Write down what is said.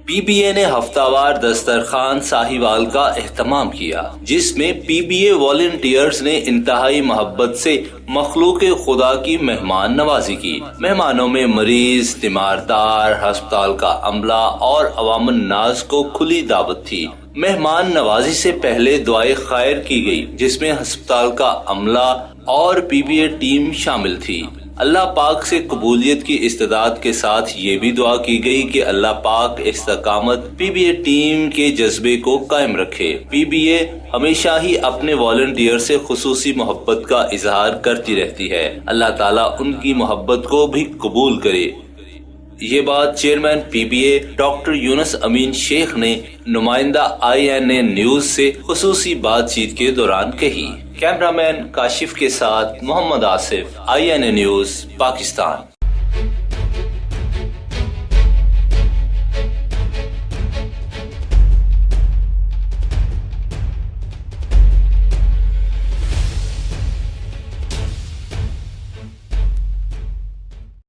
پی be اے نے ہفتہ وار دسترخوان ساہیوال کا اہتمام کیا، جس میں پی بی اے والنٹیئرز نے انتہائی محبت سے مخلوق خدا کی مہمان نوازی کی۔ مہمانوں میں مریض، تیماردار، ہسپتال کا عملہ اور عوام الناس کو کھلی دعوت تھی۔ مہمان نوازی سے پہلے دعائے خیر کی گئی، جس میں ہسپتال کا عملہ اور پی بی اے ٹیم شامل تھی۔ اللہ پاک سے قبولیت کی استدعا کے ساتھ یہ بھی دعا کی گئی کہ اللہ پاک استقامت پی بی اے ٹیم کے جذبے کو قائم رکھے۔ پی بی اے ہمیشہ ہی اپنے والنٹیئر سے خصوصی محبت کا اظہار کرتی رہتی ہے۔ اللہ تعالیٰ ان کی محبت کو بھی قبول کرے۔ یہ بات chairman P be a doctor یونس امین شیخ نے نمائندہ INA نیوز سے خصوصی بات چیت کے دوران کہی۔ کیمرہ مین کاشف کے ساتھ محمد آصف، INA نیوز، پاکستان۔